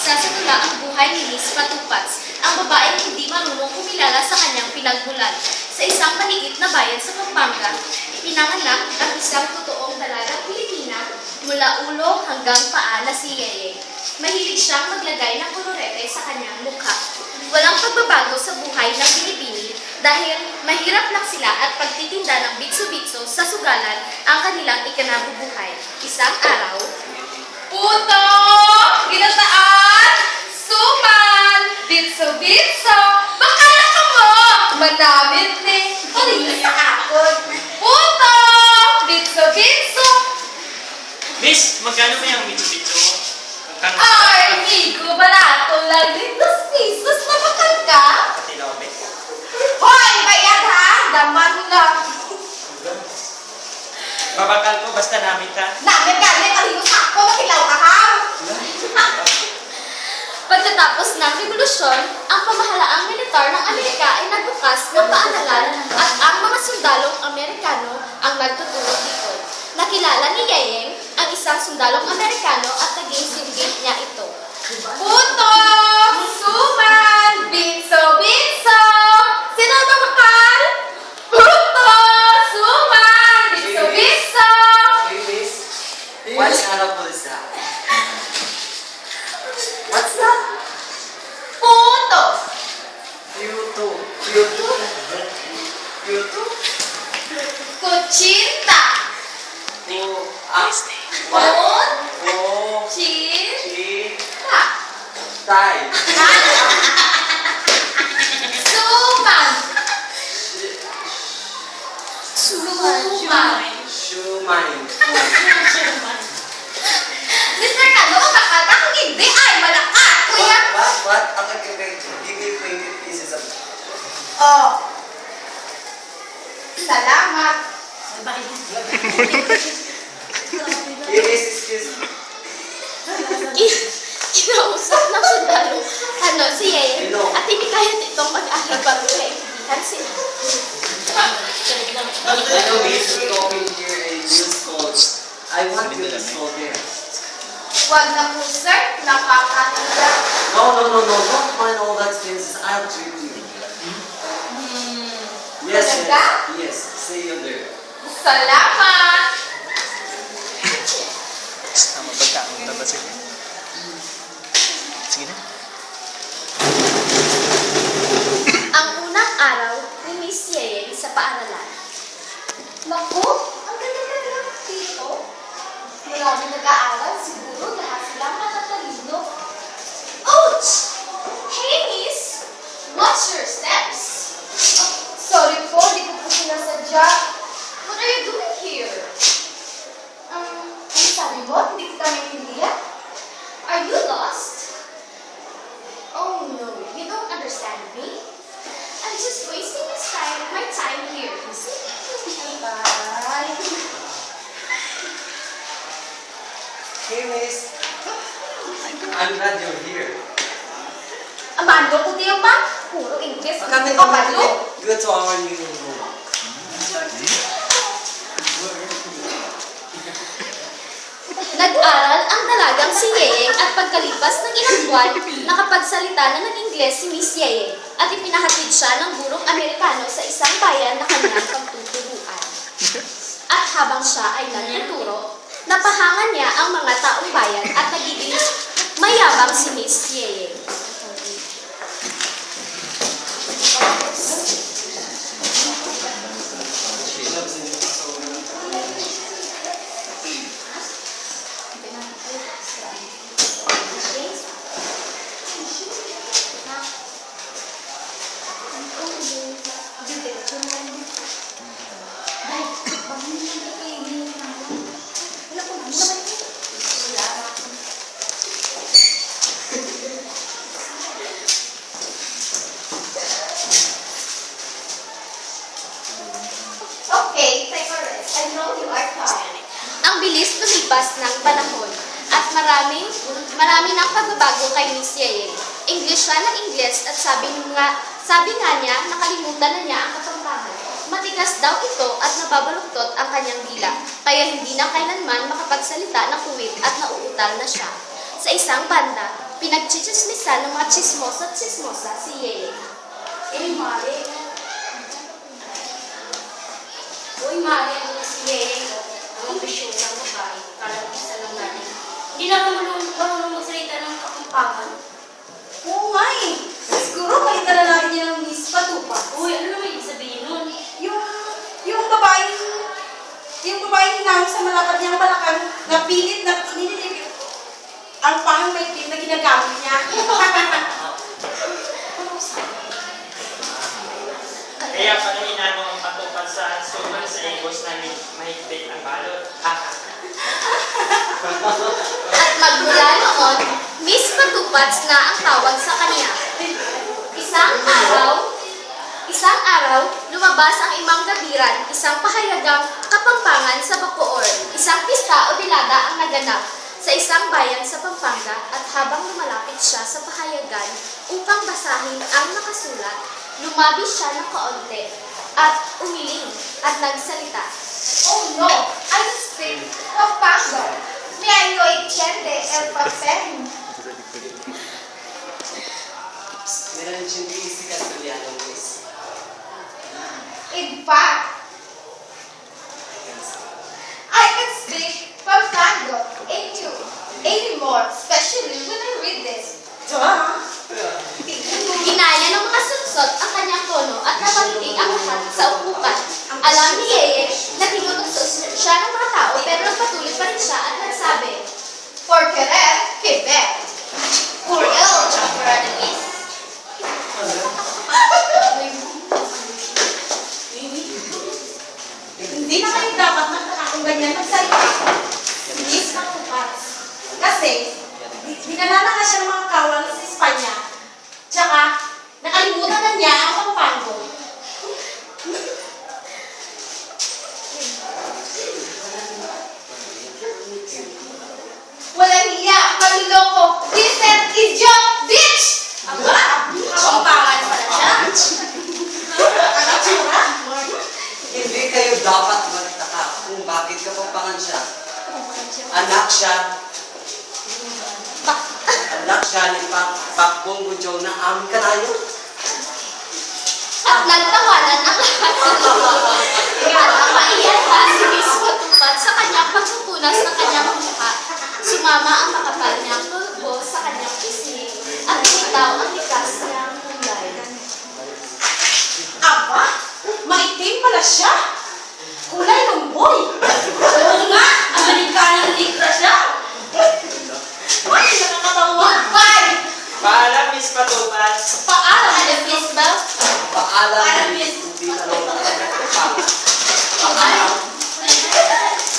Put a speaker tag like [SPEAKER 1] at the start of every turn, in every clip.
[SPEAKER 1] Igsasatula ang buhay ni Miss Patupats, ang babaeng hindi marunong kumilala sa kanyang pinagmulan. Sa isang maliit na bayan sa Pampanga, pinanganak ang isang totoong dalagang Pilipina mula ulo hanggang paa na si Yeye. Mahilig siyang maglagay ng kolorete sa kanyang mukha. Walang pagbabago sa buhay ng Pilipini dahil mahirap lang sila at pagtitinda ng bitso-bitso sa sugalan ang kanilang ikinabubuhay. Isang araw,
[SPEAKER 2] Puto! Ginataan! Suman! Bitso-bitso! Bakala ka mo! Manamit ni! Paligid sa akon! Puto! Bitso-bitso!
[SPEAKER 3] Miss, magkano ba yung bitso-bitso mo?
[SPEAKER 2] Ay, Migo, barato lang din. 2 pesos na bakal ka?
[SPEAKER 3] Pati lobe.
[SPEAKER 2] Hoy, bayad ha! Daman lang.
[SPEAKER 3] Babakal ko, basta namin ka.
[SPEAKER 2] Namin galing, paligid sa ako, makilaw ka ha?
[SPEAKER 1] pagkatapos ng revolusyon, ang pamahalaang militar ng Amerika ay nagbukas ng paaralan at ang mga sundalong Amerikano ang nagtuturo dito. Nakilala ni Yeyeng ang isang sundalong Amerikano at naging singgit niya ito.
[SPEAKER 2] Puto! Suman! Bitso-bitso! Sino ba bakal? Puto! Suman! Bitso-bitso!
[SPEAKER 4] Hey, miss. What's animal is that? What's that?
[SPEAKER 2] Puto!
[SPEAKER 4] You too. You too. You too.
[SPEAKER 2] Kuchinta!
[SPEAKER 4] Oh, what? Oh,
[SPEAKER 2] Kuchinta!
[SPEAKER 4] she, tie.
[SPEAKER 2] Suman!
[SPEAKER 1] Suman.
[SPEAKER 4] Shumai.
[SPEAKER 2] Mr. Kano, bakal ka? Kung hindi, ay, malaka! Kuya!
[SPEAKER 4] What? Okay. Give me 20 pieces of.
[SPEAKER 2] Oh. Salamat.
[SPEAKER 4] Excuse.
[SPEAKER 1] Kinausap ng sundalo, si Yeye,
[SPEAKER 4] Hello.
[SPEAKER 1] at hindi kaya itong mag-aral bago kaibigan sila.
[SPEAKER 4] Hello, miss. We open here a new school. I want to install there.
[SPEAKER 2] Huwag na po, sir. Nakakatanda.
[SPEAKER 4] No. Don't mind all that expenses. I'll treat you. Yes.
[SPEAKER 2] Talaga?
[SPEAKER 4] Yes. See you there.
[SPEAKER 2] Salamat.
[SPEAKER 3] Tama pagkain na ba sige? Sige na.
[SPEAKER 1] Ang unang araw ni Miss Yeye sa paaralan.
[SPEAKER 2] Naku, ang ganda-ganda dito. Marami nag-aaral. Siguro lahat sila matatalino.
[SPEAKER 1] Ouch! Hey, Miss! Watch your steps!
[SPEAKER 2] Sorry po, hindi ko po sinasadya.
[SPEAKER 1] What are you doing here?
[SPEAKER 2] Ano sabi mo? Hindi kita maintindihan?
[SPEAKER 1] Are you lost? Oh no, you don't understand me? I'm just wasting my time here, you see?
[SPEAKER 2] Bye.
[SPEAKER 4] Hey, miss. I'm glad you're here.
[SPEAKER 2] Amando ko di ba? Puro English.
[SPEAKER 4] Come
[SPEAKER 2] Kabalo.
[SPEAKER 4] Go to our new room.
[SPEAKER 1] Nag-aral ang dalagang si Yeyeng at pagkalipas ng ilang buwan, nakapagsalita na ng Ingles si Miss Yeyeng at ipinahatid siya ng gurong Amerikano sa isang bayan na kanyang pagtuturuan. At habang siya ay nagtuturo, napahangan niya ang mga taong bayan at nagiging mayabang si Miss Yeyeng.
[SPEAKER 2] Okay, take a rest. I know you are tired.
[SPEAKER 1] Ang bilis lumipas ng panahon at marami ng pagbabago kay Miss Yeyeng. English siya ng Ingles at sabi nga niya nakalimutan na niya ang Kapampangan. Matigas daw ito at nababaluktot ang kanyang dila, kaya hindi na kailanman makapagsalita ng kuwit at nauutal na siya. Sa isang banda, Pinagchichismisan ng mga chismosa at chismosa si Yeye. Mare. Uy, Mare, ano na si Yeye? Ang ambisyosang babae. Parang isa lang natin. Hindi na marunong magsalita ng kapampangan.
[SPEAKER 2] Oo nga eh. Siguro palitan na natin yan ng Miss Patupa.
[SPEAKER 1] Uy, ano naman ibig sabihin nun?
[SPEAKER 2] Yung babaeng hinangin sa malapad niyang balakang na pilit na nililip ang pang may tip na ginagamit niya.
[SPEAKER 3] Kaya pala ginagawa ang patupad sa sobrang sa egos na mahigpit ang balot.
[SPEAKER 1] At magmula noon, Miss Patupats na ang tawag sa kanya. Isang araw, lumabas ang Imang Gabiran, isang pahayagang kapampangan sa Bacoor. Isang pista o dilada ang naganap sa isang bayan sa Pampanga at habang lumalapit siya sa pahayagan upang basahin ang nakasulat, lumabi siya ng kaunti at umiling at nagsalita.
[SPEAKER 2] Oh no! I speak Pampanga. Me I no entiende el papel.
[SPEAKER 4] Meron siyang si Castellano, Miss.
[SPEAKER 2] In fact, I can speak Pampanga anymore, especially when I read this.
[SPEAKER 1] Ginaya ng mga sunsod ang kanyang tono at napatitig ang lahat sa upukan. Alam ni Yeye na tinutukso siya ng mga tao pero nagpatuloy pa rin siya at nagsabi,
[SPEAKER 2] For querer, Quebec.
[SPEAKER 1] For ill, for enemies.
[SPEAKER 2] Hindi na kayo dapat magkakakong ganyan magsalita. Miss Patupas. Kasi, dinala na nga siya ng mga kawal sa Espanya. Tsaka, nakalimutan na niya ang Pampango. Walang hiya, maluloko, decent, idiot, bitch! Aba, kapampangan pala siya. Ano tsura?
[SPEAKER 4] Hindi kayo dapat magtaka kung bakit kapampangan siya. Anak siya ni Pakpong Gudyo na aming kanayo.
[SPEAKER 1] At nagtawanan ang lahat sa loob. At napaiyak pa si Miss Patupat sa kanyang pagpupunas ng kanyang mukha. Sumama ang makapal niyang pulbo sa kanyang pisngi at bumitaw ang likas niyang kulay.
[SPEAKER 2] Aba, maitim pala siya. Kulay ng boy. Oo nga, Amerikanang likra siya. Ay, nakakatawa. Bye!
[SPEAKER 3] Paalam, Miss Patupas.
[SPEAKER 2] Paalam,
[SPEAKER 1] Ano, Miss Bell?
[SPEAKER 4] Paalam, hindi na lang paalam.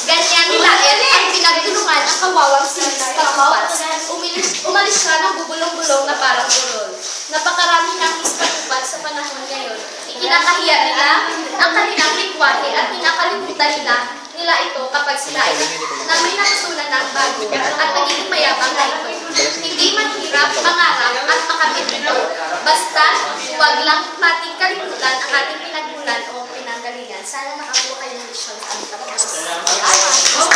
[SPEAKER 1] Ganyan nila ang pinagtulungan ang kawawang si Miss Patupat. Umalis siya ng bubulong-bulong na parang urol. Napakarami ng Miss Patupat sa panahon ngayon. Ikinakahiya nila ang kanilang likwahe at pinakalimutan nila ito kapag sila ay na may natutunan ng bago at nagiging mayabang na ito. Hindi man hirap mangarap at makamit ito. Basta, huwag lang mating kalimutan ang ating pinagmulan o pinanggalingan. Sana nakakuha kayo ng lesyon sa ating pagkakas.
[SPEAKER 3] Salamat.